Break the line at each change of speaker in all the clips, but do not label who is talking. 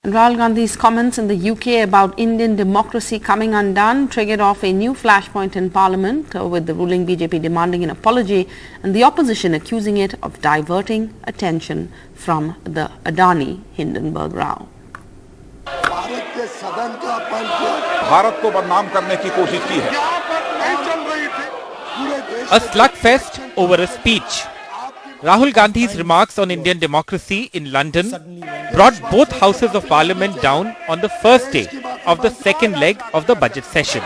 And Rahul Gandhi's comments in the UK about Indian democracy coming undone triggered off a new flashpoint in Parliament, with the ruling BJP demanding an apology and the opposition accusing it of diverting attention from the Adani Hindenburg row.
Bharat को बदनाम करने की कोशिश की है.
A slugfest over a speech. Rahul Gandhi's remarks on Indian democracy in London brought both houses of parliament down on the first day of the second leg of the budget session.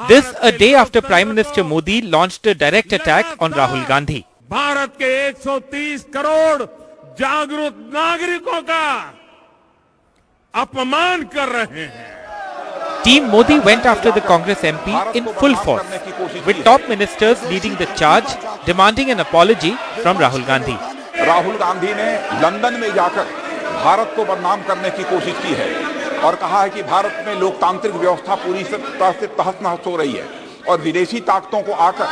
This a day after Prime Minister Modi launched a direct attack on Rahul Gandhi.
Bharat के 130 करोड़ जागरूक नागरिकों का अपमान कर रहे हैं.
Team Modi went after the Congress MP in full force, with top ministers leading the charge, demanding an apology from Rahul Gandhi.
Rahul Gandhi ने London में जाकर भारत को बदनाम करने की कोशिश की है और कहा है कि भारत में लोकतांत्रिक व्यवस्था पूरी तरह से तहस-नहस हो रही है और विदेशी ताकतों को आकर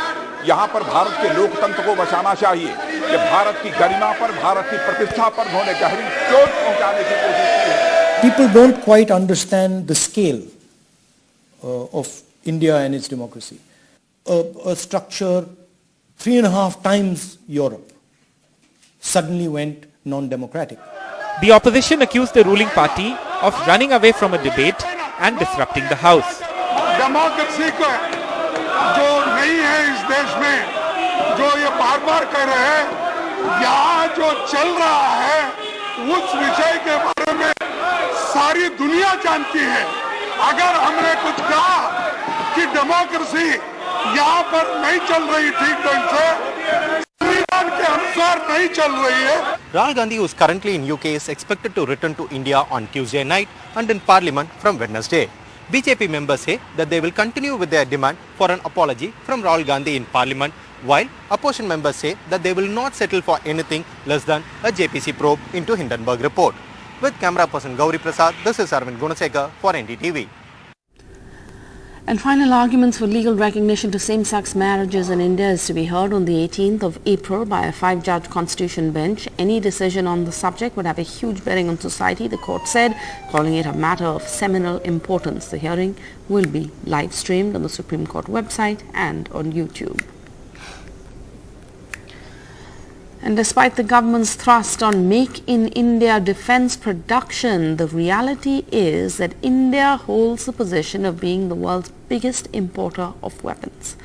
यहाँ पर भारत के लोकतंत्र को बचाना चाहिए. कि भारत की गरिमा पर, भारत की प्रतिष्ठा पर उन्होंने गहरी चोट पहुंचाने की कोशिश की है.
People don't quite understand the scale of India and its democracy. A structure 3.5 times Europe suddenly went non-democratic.
The opposition accused the ruling party of running away from a debate and disrupting the house.
Democracy को जो नहीं है इस देश में, जो ये बार-बार कह रहे हैं, यहाँ जो चल रहा है उस विषय के बारे में सारी दुनिया जानती है. अगर हमने कुछ कहा कि डेमोक्रेसी यहाँ पर नहीं चल रही ठीक ढंग से, संविधान के अनुसार नहीं चल रही है.
Rahul Gandhi, who is currently in UK, is expected to return to India on Tuesday night and in Parliament from Wednesday. BJP members say that they will continue with their demand for an apology from Rahul Gandhi in Parliament, while opposition members say that they will not settle for anything less than a JPC probe into Hindenburg report. With camera person Gauri Prasad, this is Arvind Gunasekar for NDTV.
And final arguments for legal recognition to same-sex marriages in India is to be heard on the 18th of April by a 5-judge constitution bench. Any decision on the subject would have a huge bearing on society, the court said, calling it a matter of seminal importance. The hearing will be live-streamed on the Supreme Court website and on YouTube. And despite the government's thrust on Make in India defense production, the reality is that India holds the position of being the world's biggest importer of weapons.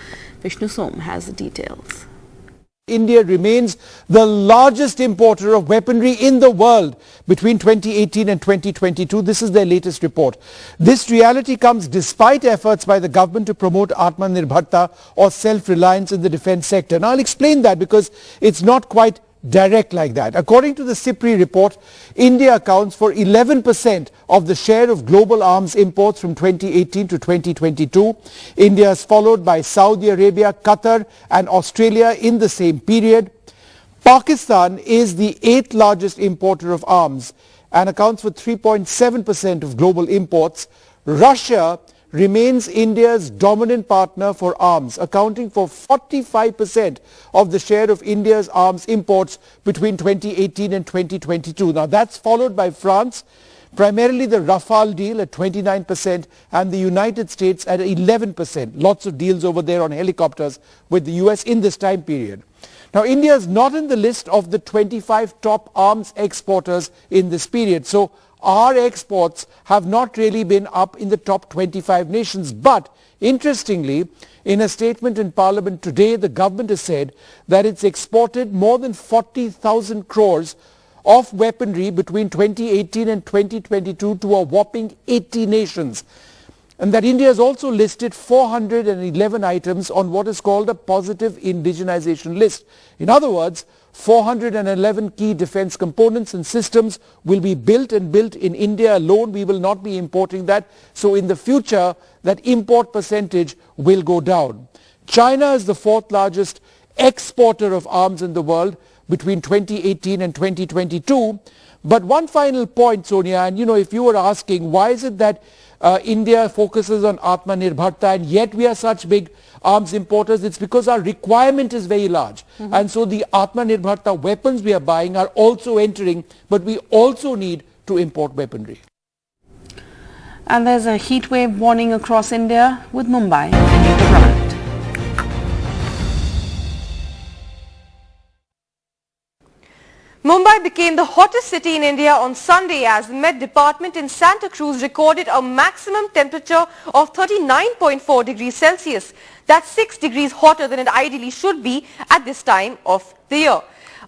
Vishnu Som has the details.
India remains the largest importer of weaponry in the world between 2018 and 2022. This is their latest report. This reality comes despite efforts by the government to promote Atmanirbharta or self-reliance in the defense sector. Now I'll explain that because it's not quite direct like that. According to the SIPRI report, India accounts for 11% of the share of global arms imports from 2018 to 2022. India is followed by Saudi Arabia, Qatar and Australia in the same period. Pakistan is the 8th largest importer of arms and accounts for 3.7% of global imports. Russia remains India's dominant partner for arms, accounting for 45% of the share of India's arms imports between 2018 and 2022. Now that's followed by France, primarily the Rafale deal at 29% and the United States at 11%. Lots of deals over there on helicopters with the US in this time period. Now India is not in the list of the 25 top arms exporters in this period. So our exports have not really been up in the top 25 nations. But interestingly, in a statement in Parliament today, the government has said that it's exported more than 40,000 crores of weaponry between 2018 and 2022 to a whopping 80 nations. And that India has also listed 411 items on what is called a positive indigenization list. In other words, 411 key defense components and systems will be built in India alone. We will not be importing that. So in the future, that import percentage will go down. China is the 4th largest exporter of arms in the world between 2018 and 2022. But one final point, Sonia, and if you were asking, why is it that India focuses on Atmanirbharta and yet we are such big arms importers? It's because our requirement is very large. And so the Atmanirbharta weapons we are buying are also entering, but we also need to import weaponry.
And there's a heat wave warning across India, with Mumbai leading the brunt.
Mumbai became the hottest city in India on Sunday as the Met Department in Santa Cruz recorded a maximum temperature of 39.4 degrees Celsius. That's 6 degrees hotter than it ideally should be at this time of the year.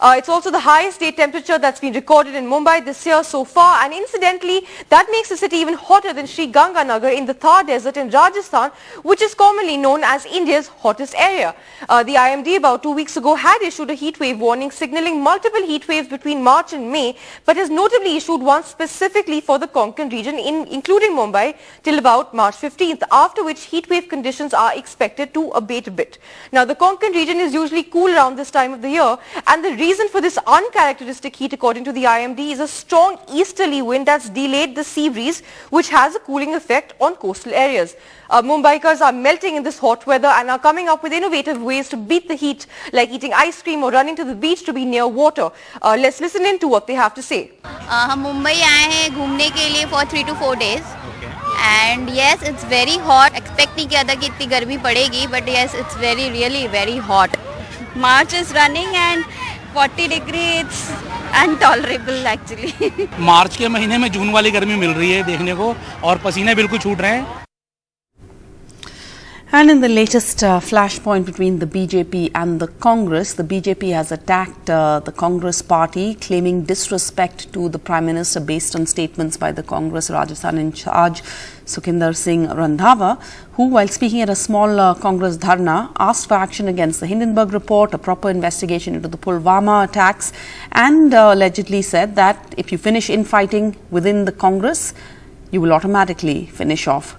It's also the highest day temperature that's been recorded in Mumbai this year so far, and incidentally that makes the city even hotter than Sri Ganganagar in the Thar Desert in Rajasthan, which is commonly known as India's hottest area. The IMD about 2 weeks ago had issued a heat wave warning signaling multiple heat waves between March and May, but has notably issued one specifically for the Konkan region including Mumbai till about March 15th, after which heat wave conditions are expected to abate a bit. Now the Konkan region is usually cool around this time of the year, and the reason for this uncharacteristic heat according to the IMD is a strong easterly wind that's delayed the sea breeze, which has a cooling effect on coastal areas. Mumbaikars are melting in this hot weather and are coming up with innovative ways to beat the heat, like eating ice cream or running to the beach to be near water. Let's listen in to what they have to say.
हम मुंबई आए हैं घूमने के लिए for 3 to 4 days. And yes, it's very hot. Expect नहीं किया था कि इतनी गर्मी पड़ेगी, but yes, it's really very hot. March is running and 40 degree, it's intolerable actually.
मार्च के महीने में जून वाली गर्मी मिल रही है देखने को, और पसीने बिल्कुल छूट रहे हैं.
And in the latest flashpoint between the BJP and the Congress, the BJP has attacked the Congress party, claiming disrespect to the Prime Minister based on statements by the Congress Rajasthan in charge, Sukhinder Singh Randhawa, who, while speaking at a small Congress dharna, asked for action against the Hindenburg report, a proper investigation into the Pulwama attacks, and allegedly said that if you finish infighting within the Congress, you will automatically finish off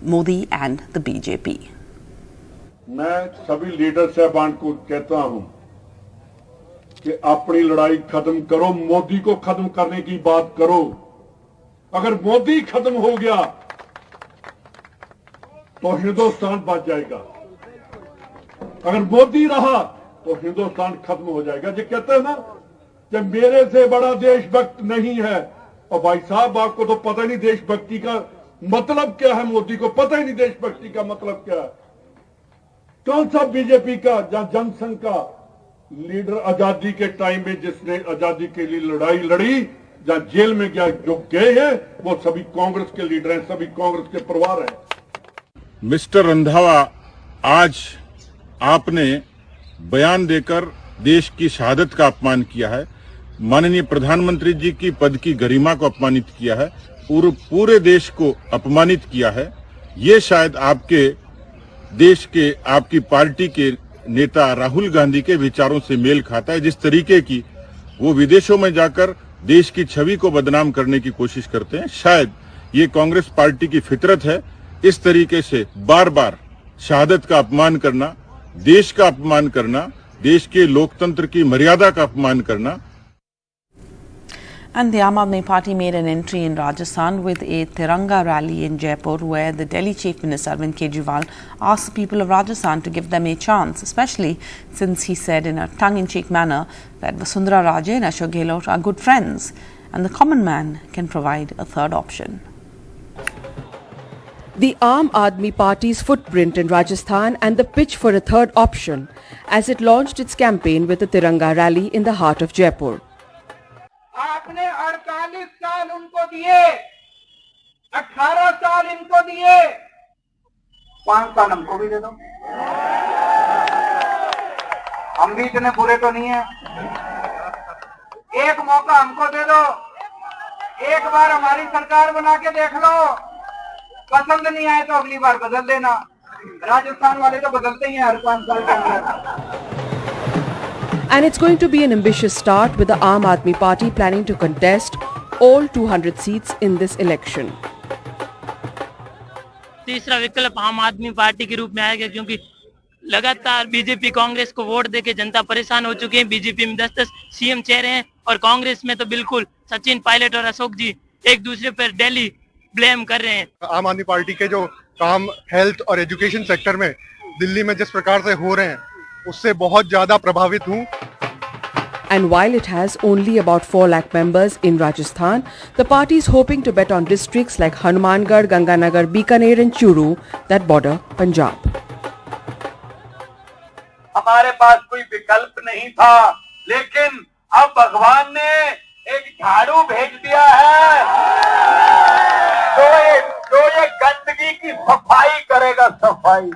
Modi and the BJP.
मैं सभी leader साहबान को कहता हूं कि अपनी लड़ाई खत्म करो, मोदी को खत्म करने की बात करो. अगर मोदी खत्म हो गया तो हिंदुस्तान बच जाएगा. अगर मोदी रहा तो हिंदुस्तान खत्म हो जाएगा. जो कहते हैं ना कि मेरे से बड़ा देशभक्त नहीं है, और भाई साहब आपको तो पता नहीं देशभक्ति का मतलब क्या है. मोदी को पता ही नहीं देशभक्ति का मतलब क्या है. कौन सा बीजेपी का या जनसंघ का लीडर आजादी के टाइम में जिसने आजादी के लिए लड़ाई लड़ी या जेल में गया, जो गए हैं वो सभी कांग्रेस के लीडर हैं, सभी कांग्रेस के परिवार हैं.
मिस्टर रंधावा, आज आपने बयान देकर देश की शहादत का अपमान किया है, माननीय प्रधानमंत्री जी की पद की गरिमा को अपमानित किया है, पूरे देश को अपमानित किया है. ये शायद आपके देश के, आपकी पार्टी के नेता राहुल गांधी के विचारों से मेल खाता है. जिस तरीके की वो विदेशों में जाकर देश की छवि को बदनाम करने की कोशिश करते हैं, शायद ये कांग्रेस पार्टी की फितरत है. इस तरीके से बार बार शहादत का अपमान करना, देश का अपमान करना, देश के लोकतंत्र की मर्यादा का अपमान करना.
And the Aam Aadmi Party made an entry in Rajasthan with a Tiranga rally in Jaipur, where the Delhi Chief Minister Arvind Kejriwal asked the people of Rajasthan to give them a chance, especially since he said in a tongue-in-cheek manner that Vasundhara Raje and Ashok Gehlot are good friends and the common man can provide a third option.
The Aam Aadmi Party's footprint in Rajasthan and the pitch for a third option as it launched its campaign with a Tiranga rally in the heart of Jaipur.
आपने 48 साल उनको दिए, 18 साल इनको दिए, 5 साल हमको भी दे दो. हम भी इतने बुरे तो नहीं है. एक मौका हमको दे दो, एक बार हमारी सरकार बना के देख लो. पसंद नहीं आए तो अगली बार बदल देना. राजस्थान वाले तो बदलते ही हैं हर 5 साल के अंदर.
And it's going to be an ambitious start, with the Aam Aadmi Party planning to contest all 200 seats in this election.
तीसरा विकल्प आम आदमी पार्टी के रूप में आएगा, क्योंकि लगातार बीजेपी कांग्रेस को वोट देके जनता परेशान हो चुकी है. बीजेपी में 10-10 सीएम चेहरे हैं और कांग्रेस में तो बिल्कुल सचिन पायलट और अशोक जी एक दूसरे पर डेली ब्लेम कर रहे हैं।
आम आदमी पार्टी के जो काम हेल्थ और एजुकेशन सेक्टर में दिल्ली में जिस प्रकार से हो रहे हैं उससे बहुत ज्यादा प्रभावित हूँ।
And while it has only about 4 lakh members in Rajasthan, the party is hoping to bet on districts like Hanumangarh, Ganganagar, Bikaner and Churu that border Punjab.
हमारे पास कोई विकल्प नहीं था, लेकिन अब भगवान ने एक झाड़ू भेज दिया है जो ये गंदगी की सफाई करेगा, सफाई।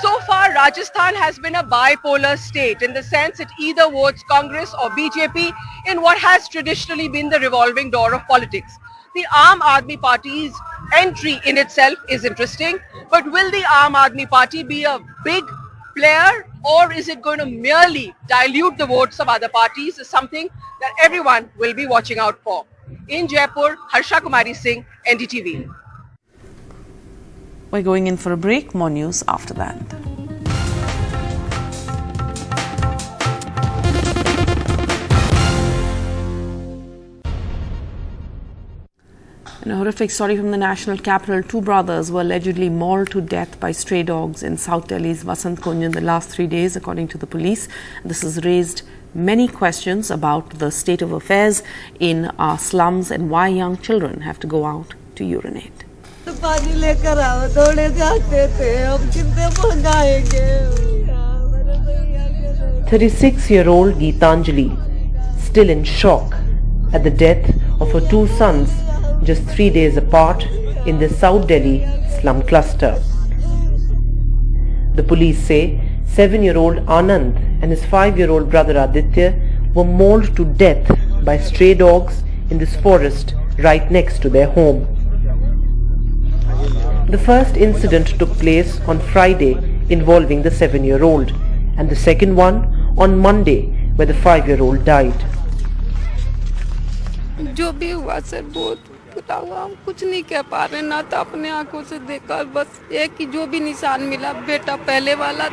So far, Rajasthan has been a bipolar state in the sense it either votes Congress or BJP in what has traditionally been the revolving door of politics. The Aam Aadmi Party's entry in itself is interesting, but will the Aam Aadmi Party be a big player or is it going to merely dilute the votes of other parties is something that everyone will be watching out for. In Jaipur, Harsha Kumari Singh, NDTV.
We're going in for a break. More news after that. In a horrific story from the national capital, 2 brothers were allegedly mauled to death by stray dogs in South Delhi's Vasant Kunj in the last 3 days, according to the police. This has raised many questions about the state of affairs in our slums and why young children have to go out to urinate.
36-year-old Geetanjali, still in shock at the death of her 2 sons just 3 days apart in the South Delhi slum cluster. The police say 7-year-old Anand and his 5-year-old brother Aditya were mauled to death by stray dogs in this forest right next to their home. The first incident took place on Friday involving the 7-year-old and the second one on Monday where the 5-year-old died.
जो भी हुआ sir बहुत बुरा हुआ, हम कुछ नहीं कह पा रहे, ना तो अपने आंखों से देखा, बस एक ही जो भी निशान मिला बेटा पहले वाला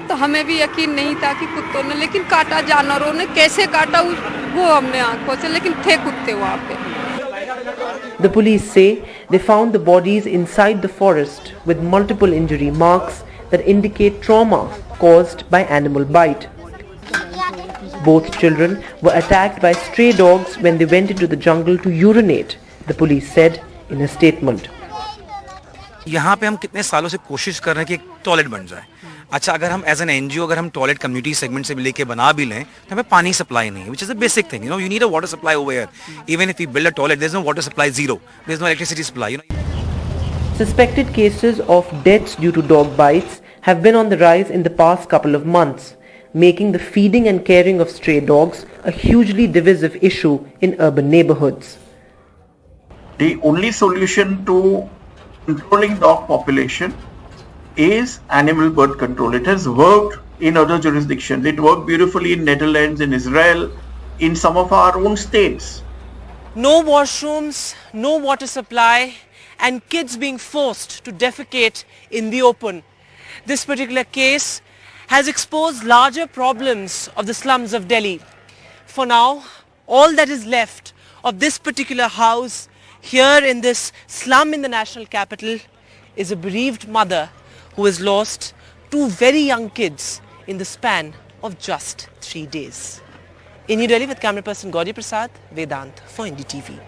तो हमें भी यकीन नहीं था कि कुत्तों ने, लेकिन काटा जानवरों ने, कैसे काटा वो हमने आंखों से, लेकिन थे कुत्ते वहाँ पे।
The police say they found the bodies inside the forest with multiple injury marks that indicate trauma caused by animal bite. Both children were attacked by stray dogs when they went into the jungle to urinate, the police said in a statement.
यहाँ पे हम कितने सालों से कोशिश कर रहे हैं कि एक टॉयलेट बन जाए। अच्छा, अगर हम एज एन एनजीओ अगर हम टॉयलेट कम्युनिटी सेगमेंट से लेके बना भी लें तो हमें पानी सप्लाई नहीं है, which is a basic thing. You need a water supply over here. Even if we build a toilet, there's no water supply, zero. There's no electricity supply.
Suspected cases of deaths due to dog bites have been on the rise in the past couple of months, making the feeding and caring of stray dogs a hugely divisive issue in urban neighborhoods.
The only solution to controlling dog population is animal birth control. It has worked in other jurisdictions. It worked beautifully in Netherlands, in Israel, in some of our own states.
No washrooms, no water supply, and kids being forced to defecate in the open. This particular case has exposed larger problems of the slums of Delhi. For now, all that is left of this particular house here in this slum in the national capital is a bereaved mother who has lost 2 very young kids in the span of just 3 days. In New Delhi with camera person Gauri Prasad, Vedant for NDTV.